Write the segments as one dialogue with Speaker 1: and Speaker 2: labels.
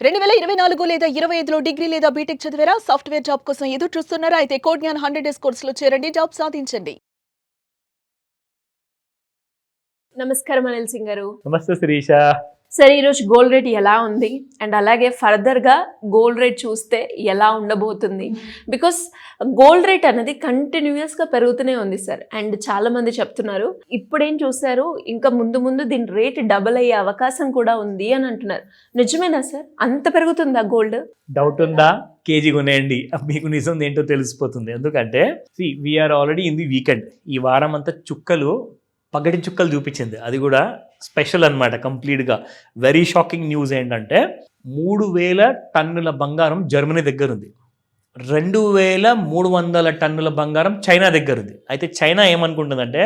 Speaker 1: 2024 లేదా 25లో డిగ్రీ లేదా బీటెక్ చదివారా? సాఫ్ట్‌వేర్ జాబ్ కోసం ఎదురు చూస్తున్నారా? అయితే కోడ్ జ్ఞాన్ 100 డేస్ కోర్సులో చేరండి, జాబ్ సాధించండి. నమస్కారం అనిల్ సింగ్ గారు.
Speaker 2: నమస్తే శిరీష.
Speaker 1: సరే, ఈరోజు గోల్డ్ రేట్ ఎలా ఉంది అండ్ అలాగే ఫర్దర్గా గోల్డ్ రేట్ చూస్తే ఎలా ఉండబోతుంది? బికాస్ గోల్డ్ రేట్ అనేది కంటిన్యూస్గా పెరుగుతూనే ఉంది సార్. అండ్ చాలా మంది చెప్తున్నారు ఇప్పుడేం చూసారు, ఇంకా ముందు ముందు దీని రేట్ డబుల్ అయ్యే అవకాశం కూడా ఉంది అని అంటున్నారు. నిజమేనా సార్? అంత పెరుగుతుందా గోల్డ్?
Speaker 2: డౌట్ ఉందా? కేజీ కొనేయండి, మీకు నిజం ఏంటో తెలిసిపోతుంది. ఎందుకంటే we are already in the weekend. ఈ వారం అంతా చుక్కలు పగటి చుక్కలు చూపించింది. అది కూడా స్పెషల్ అనమాట కంప్లీట్గా. వెరీ షాకింగ్ న్యూస్ ఏంటంటే 3000 టన్నుల బంగారం జర్మనీ దగ్గర ఉంది, 2300 టన్నుల బంగారం చైనా దగ్గర ఉంది. అయితే చైనా ఏమనుకుంటుందంటే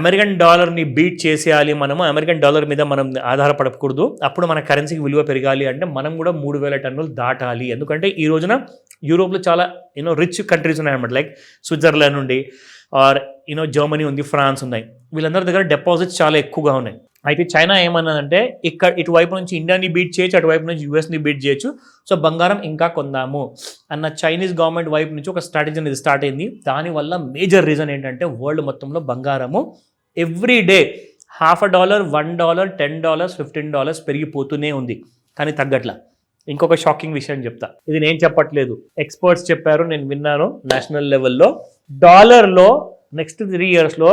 Speaker 2: అమెరికన్ డాలర్ని బీట్ చేసేయాలి, మనము అమెరికన్ డాలర్ మీద మనం ఆధారపడకూడదు, అప్పుడు మన కరెన్సీకి విలువ పెరగాలి అంటే మనం కూడా 3000 టన్నులు దాటాలి. ఎందుకంటే ఈ రోజున యూరోప్లో చాలా రిచ్ కంట్రీస్ ఉన్నాయన్నమాట. లైక్ స్విట్జర్లాండ్ ఉండి ఆర్ జర్మనీ ఉంది, ఫ్రాన్స్ ఉన్నాయి. వీళ్ళందరి దగ్గర డిపాజిట్స్ చాలా ఎక్కువగా ఉన్నాయి. అయితే చైనా ఏమన్నదంటే ఇటువైపు నుంచి ఇండియాని బీట్ చేయొచ్చు, అటువైపు నుంచి యూఎస్ని బీట్ చేయొచ్చు, సో బంగారం ఇంకా కొందాము అన్న చైనీస్ గవర్నమెంట్ వైపు నుంచి ఒక స్ట్రాటజీ అనేది స్టార్ట్ అయింది. దానివల్ల మేజర్ రీజన్ ఏంటంటే వరల్డ్ మొత్తంలో బంగారము ఎవ్రీ డే $1, $1, $10, $15 పెరిగిపోతూనే ఉంది, కానీ తగ్గట్ల. ఇంకొక షాకింగ్ విషయం చెప్తా, ఇది నేను చెప్పట్లేదు, ఎక్స్పర్ట్స్ చెప్పారు, నేను విన్నాను. నేషనల్ లెవెల్లో డాలర్లో నెక్స్ట్ 3 ఇయర్స్లో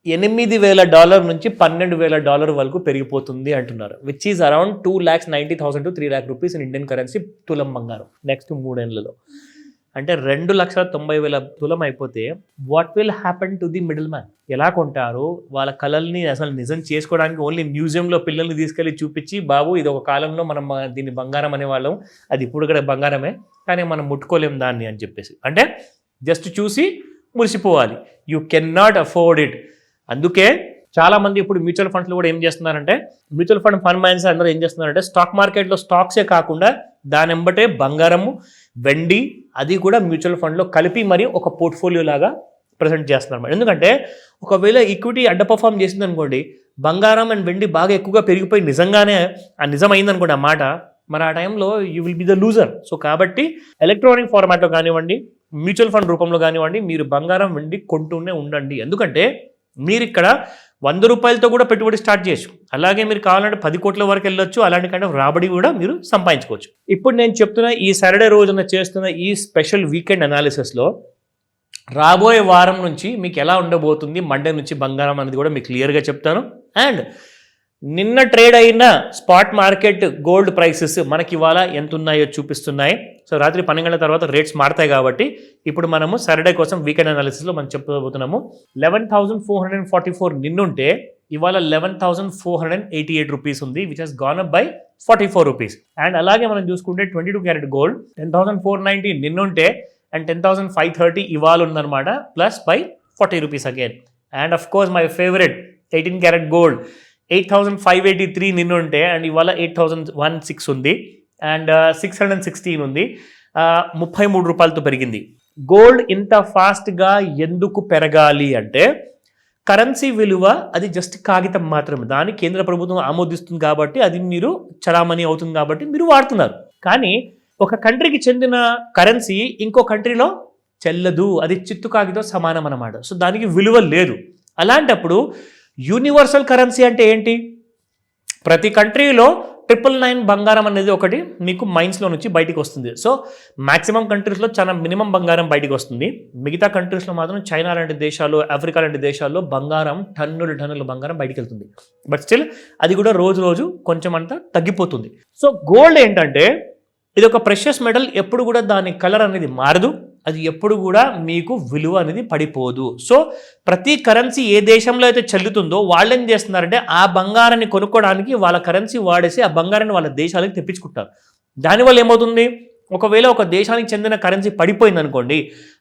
Speaker 2: $8,000 నుంచి $12,000 వరకు పెరిగిపోతుంది అంటున్నారు. Which is around 2,90,000 to 3,00,000 rupees in Indian currency తులం బంగారం నెక్స్ట్ 3 ఏళ్లలో. అంటే 2,90,000 తులం అయిపోతే what will happen to the middle man? ఎలా కొంటారు? వాళ్ళ కళల్ని అసలు నిజం చేసుకోవడానికి ఓన్లీ మ్యూజియంలో పిల్లల్ని తీసుకెళ్ళి చూపించి, బాబు ఇది ఒక కాలంలో మనం దీన్ని బంగారం అనేవాళ్ళం, అది ఇప్పుడు కూడా బంగారమే, కానీ మనం ముట్టుకోలేం దాన్ని అని చెప్పేసి, అంటే జస్ట్ చూసి మురిసిపోవాలి. You can not afford it. అందుకే చాలామంది ఇప్పుడు మ్యూచువల్ ఫండ్స్లో కూడా ఏం చేస్తున్నారంటే, మ్యూచువల్ ఫండ్ మేనేజర్స్ అందరూ ఏం చేస్తున్నారంటే స్టాక్ మార్కెట్లో స్టాక్సే కాకుండా దాని వెంబటే బంగారము, వెండి, అది కూడా మ్యూచువల్ ఫండ్లో కలిపి మరి ఒక పోర్ట్ఫోలియో లాగా ప్రజెంట్ చేస్తున్నారు. ఎందుకంటే ఒకవేళ ఈక్విటీ అండర్ పర్ఫార్మ్ చేసింది అనుకోండి, బంగారం అండ్ వెండి బాగా ఎక్కువగా పెరిగిపోయి నిజంగానే నిజమైంది అనుకోండి ఆ మాట, మరి ఆ టైంలో you will be the loser. So కాబట్టి ఎలక్ట్రానిక్ ఫార్మాట్లో కానివ్వండి, మ్యూచువల్ ఫండ్ రూపంలో కానివ్వండి, మీరు బంగారం వెండి కొంటూనే ఉండండి. ఎందుకంటే మీరు ఇక్కడ ₹100 కూడా పెట్టుబడి స్టార్ట్ చేయొచ్చు, అలాగే మీరు కావాలంటే 10 కోట్ల వరకు వెళ్ళొచ్చు, అలాంటి kind of రాబడి కూడా మీరు సంపాదించుకోవచ్చు. ఇప్పుడు నేను చెప్తున్న ఈ సాటర్డే రోజున చేస్తున్న ఈ స్పెషల్ వీకెండ్ అనాలిసిస్లో రాబోయే వారం నుంచి మీకు ఎలా ఉండబోతుంది, మండే నుంచి బంగారం అనేది కూడా మీకు క్లియర్గా చెప్తాను. అండ్ నిన్న ట్రేడ్ అయిన స్పాట్ మార్కెట్ గోల్డ్ ప్రైసెస్ మనకి ఇవాళ ఎంత ఉన్నాయో చూపిస్తున్నాయి. సో రాత్రి 12 గంటల తర్వాత రేట్స్ మారుతాయి కాబట్టి ఇప్పుడు మనము సాటర్డే కోసం వీకెండ్ అనాలిసిస్లో మనం చెప్పబోతున్నాము. 11,444 నిన్నుంటే ఇవాళ 11,488 రూపీస్ ఉంది, which has gone up by 44 rupees. And అలాగే మనం చూసుకుంటే 22 క్యారెట్ గోల్డ్ 10,490 నిన్నుంటే అండ్ 10,530 ఇవాళ ఉందన్నమాట, plus by 40 rupees again. And of course my favourite 18 carat gold 8,583 నిన్నుంటే అండ్ ఇవాళ 8,106 ఉంది, అండ్ 616 ఉంది, 33 రూపాయలతో పెరిగింది. గోల్డ్ ఇంత ఫాస్ట్గా ఎందుకు పెరగాలి అంటే కరెన్సీ విలువ అది జస్ట్ కాగితం మాత్రమే, దాన్ని కేంద్ర ప్రభుత్వం ఆమోదిస్తుంది కాబట్టి అది మీరు చలామణి అవుతుంది కాబట్టి మీరు వాడుతున్నారు. కానీ ఒక కంట్రీకి చెందిన కరెన్సీ ఇంకో కంట్రీలో చెల్లదు, అది చిత్తు కాగితం సమానం అన్నమాట. సో దానికి విలువ లేదు. అలాంటప్పుడు యూనివర్సల్ కరెన్సీ అంటే ఏంటి? ప్రతి కంట్రీలో 999 బంగారం అనేది ఒకటి మీకు మైన్స్లో నుంచి బయటికి వస్తుంది. సో మ్యాక్సిమం కంట్రీస్లో చాలా మినిమం బంగారం బయటికి వస్తుంది. మిగతా కంట్రీస్లో మాత్రం చైనా లాంటి దేశాలు, ఆఫ్రికా లాంటి దేశాల్లో బంగారం టన్నుల బంగారం బయటికి వెళ్తుంది. బట్ స్టిల్ అది కూడా రోజు రోజు కొంచెం అంతా తగ్గిపోతుంది. సో గోల్డ్ ఏంటంటే ఇది ఒక ప్రెషియస్ మెటల్, ఎప్పుడు కూడా దాని కలర్ అనేది మారదు, అది ఎప్పుడు కూడా మీకు విలువ అనేది పడిపోదు. సో ప్రతి కరెన్సీ ఏ దేశంలో అయితే చెల్లుతుందో వాళ్ళు ఏం చేస్తున్నారంటే ఆ బంగారాన్ని కొనుక్కోవడానికి వాళ్ళ కరెన్సీ వాడేసి ఆ బంగారాన్ని వాళ్ళ దేశాలకు తెప్పించుకుంటారు. దానివల్ల ఏమవుతుంది, ఒకవేళ ఒక దేశానికి చెందిన కరెన్సీ పడిపోయింది అనుకోండి,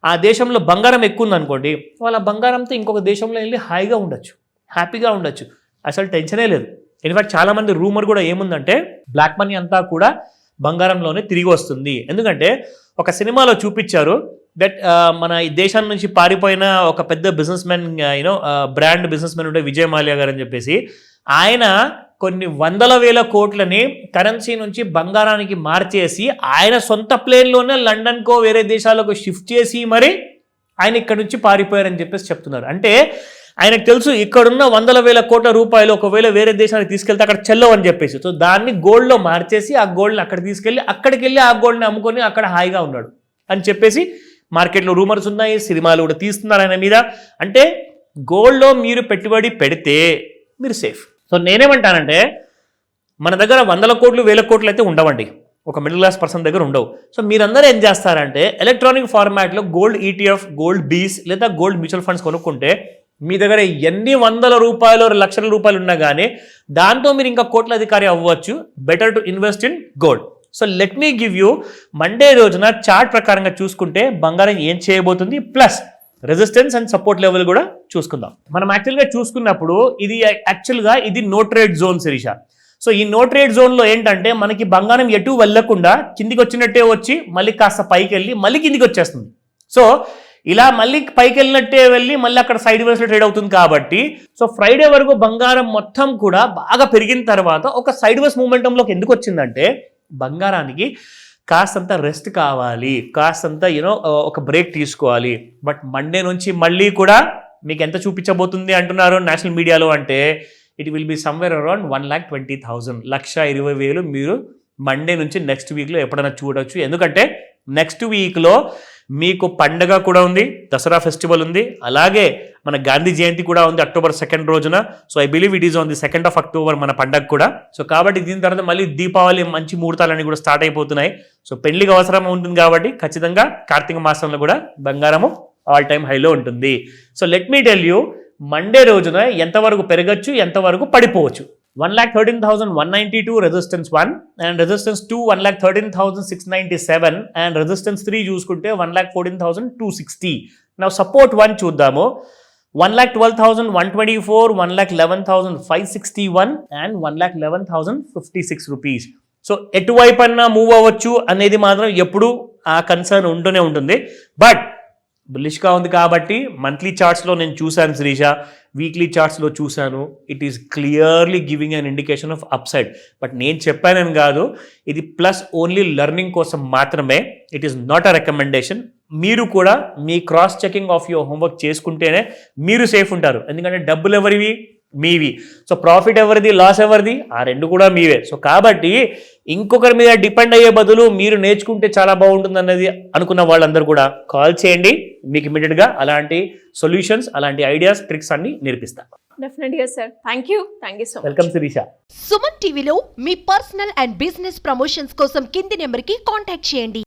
Speaker 2: ఆ దేశంలో బంగారం ఎక్కువ ఉందనుకోండి, వాళ్ళ బంగారంతో ఇంకొక దేశంలో వెళ్ళి హాయిగా ఉండొచ్చు, హ్యాపీగా ఉండొచ్చు, అసలు టెన్షనే లేదు. ఇన్ఫాక్ట్ చాలామంది రూమర్ కూడా ఏముందంటే బ్లాక్ మనీ అంతా కూడా బంగారంలోనే తిరిగి వస్తుంది. ఎందుకంటే ఒక సినిమాలో చూపించారు దట్ మన ఈ దేశం నుంచి పారిపోయిన ఒక పెద్ద business man, brand business man ఉండే విజయ్ మాల్యా గారు అని చెప్పేసి, ఆయన కొన్ని వందల వేల కోట్లని కరెన్సీ నుంచి బంగారానికి మార్చేసి ఆయన సొంత ప్లేన్లోనే లండన్కో వేరే దేశాలకు షిఫ్ట్ చేసి మరి ఆయన ఇక్కడ నుంచి పారిపోయారని చెప్పేసి చెప్తున్నారు. అంటే ఆయనకు తెలుసు ఇక్కడున్న వందల వేల కోట్ల రూపాయలు ఒకవేళ వేరే దేశానికి తీసుకెళ్తే అక్కడ చెల్లవని చెప్పేసి, సో దాన్ని గోల్డ్లో మార్చేసి ఆ గోల్డ్ని అక్కడ తీసుకెళ్ళి అక్కడికి వెళ్ళి ఆ గోల్డ్ని అమ్ముకొని అక్కడ హాయిగా ఉన్నాడు అని చెప్పేసి మార్కెట్లో రూమర్స్ ఉన్నాయి, సినిమాలు కూడా తీస్తున్నారు ఆయన మీద. అంటే గోల్డ్లో మీరు పెట్టుబడి పెడితే మీరు సేఫ్. సో నేనేమంటానంటే మన దగ్గర వందల కోట్లు వేల కోట్లు అయితే ఉండవండి, ఒక మిడిల్ క్లాస్ పర్సన్ దగ్గర ఉండవు. సో మీరందరూ ఏం చేస్తారంటే ఎలక్ట్రానిక్ ఫార్మాట్లో గోల్డ్ ఈటీఎఫ్, గోల్డ్ బీస్ లేదా గోల్డ్ మ్యూచువల్ ఫండ్స్ కొనుక్కుంటే మీ దగ్గర ఎన్ని వందల రూపాయలు లక్షల రూపాయలు ఉన్నా కానీ దాంతో మీరు ఇంకా కోట్ల అధికారి అవ్వచ్చు. Better to invest in gold. So let me give you Monday రోజున చార్ట్ ప్రకారంగా చూసుకుంటే బంగారం ఏం చేయబోతుంది, plus resistance and support level కూడా చూసుకుందాం. మనం యాక్చువల్గా చూసుకున్నప్పుడు ఇది no trade zone Sirisha. So ఈ నో ట్రేడ్ జోన్లో ఏంటంటే మనకి బంగారం ఎటు వెళ్ళకుండా కిందికి వచ్చినట్టే వచ్చి మళ్ళీ కాస్త పైకి వెళ్ళి మళ్ళీ కిందికి వచ్చేస్తుంది. సో ఇలా మళ్ళీ పైకి వెళ్ళినట్టే వెళ్ళి మళ్ళీ అక్కడ సైడ్ వేస్లో ట్రేడ్ అవుతుంది కాబట్టి సో ఫ్రైడే వరకు బంగారం మొత్తం కూడా బాగా పెరిగిన తర్వాత ఒక సైడ్ వేస్ మూమెంటంలోకి ఎందుకు వచ్చిందంటే బంగారానికి కాస్తంత రెస్ట్ కావాలి, కాస్తంత ఒక బ్రేక్ తీసుకోవాలి. బట్ మండే నుంచి మళ్ళీ కూడా మీకు ఎంత చూపించబోతుంది అంటున్నారు నేషనల్ మీడియాలో అంటే it will be somewhere around 1,20,000, 1,20,000 మీరు మండే నుంచి నెక్స్ట్ వీక్లో ఎప్పుడైనా చూడొచ్చు. ఎందుకంటే నెక్స్ట్ వీక్లో మీకు పండగ కూడా ఉంది, దసరా ఫెస్టివల్ ఉంది, అలాగే మన గాంధీ జయంతి కూడా ఉంది October 2 రోజున. So I believe it is on the 2nd of October మన పండగ కూడా. సో కాబట్టి దీని తర్వాత మళ్ళీ దీపావళి మంచి ముహూర్తాలన్నీ కూడా స్టార్ట్ అయిపోతున్నాయి. సో పెళ్లికి అవసరం ఉంటుంది కాబట్టి ఖచ్చితంగా కార్తీక మాసంలో కూడా బంగారము ఆల్ టైమ్ హైలో ఉంటుంది. So let me tell you Monday రోజున ఎంతవరకు పెరగచ్చు, ఎంతవరకు పడిపోవచ్చు. 1,13,192 resistance 1 and resistance 2 1,13,697 and resistance 3 చూసుకుంటే 1,14,260. నా సపోర్ట్ 1 చూద్దాము. 1,12,124, 1,11,561 అండ్ 1,11,056 రూపీస్. సో ఎటువైపు అన్నా మూవ్ అవ్వచ్చు అనేది మాత్రం ఎప్పుడు ఆ కన్సర్న్ ఉంటూనే ఉంటుంది. బట్ బుల్లిష్గా ఉంది కాబట్టి మంత్లీ చార్ట్స్లో నేను చూశాను శిరీష, వీక్లీ చార్ట్స్లో చూశాను. It is clearly giving an indication of upside. But నేను చెప్పానని కాదు, ఇది ప్లస్ ఓన్లీ లెర్నింగ్ కోసం మాత్రమే. It is not a recommendation. మీరు కూడా మీ cross checking of your homework చేసుకుంటేనే మీరు సేఫ్ ఉంటారు. ఎందుకంటే డబ్బులు ఎవరివి, మీవి. సో ప్రాఫిట్ ఎవరిది, లాస్ ఎవరిది, ఆ రెండు కూడా మీవే. సో కాబట్టి ఇంకొకరి మీద డిపెండ్ అయ్యే బదులు మీరు నేర్చుకుంటే చాలా బాగుంటుంది అన్నది అనుకున్న వాళ్ళందరూ కూడా కాల్ చేయండి. మీకు ఇమీడియట్గా అలాంటి సొల్యూషన్స్, అలాంటి ఐడియాస్, ట్రిక్స్ అన్ని నేర్పిస్తాను.
Speaker 1: డెఫినెట్గా sir. Thank you so much.
Speaker 2: Welcome Sirisha.
Speaker 3: Suman టీవీలో మీ పర్సనల్ అండ్ బిజినెస్ ప్రమోషన్స్ కోసం కింది నెంబర్కి కాంటాక్ట్ చేయండి.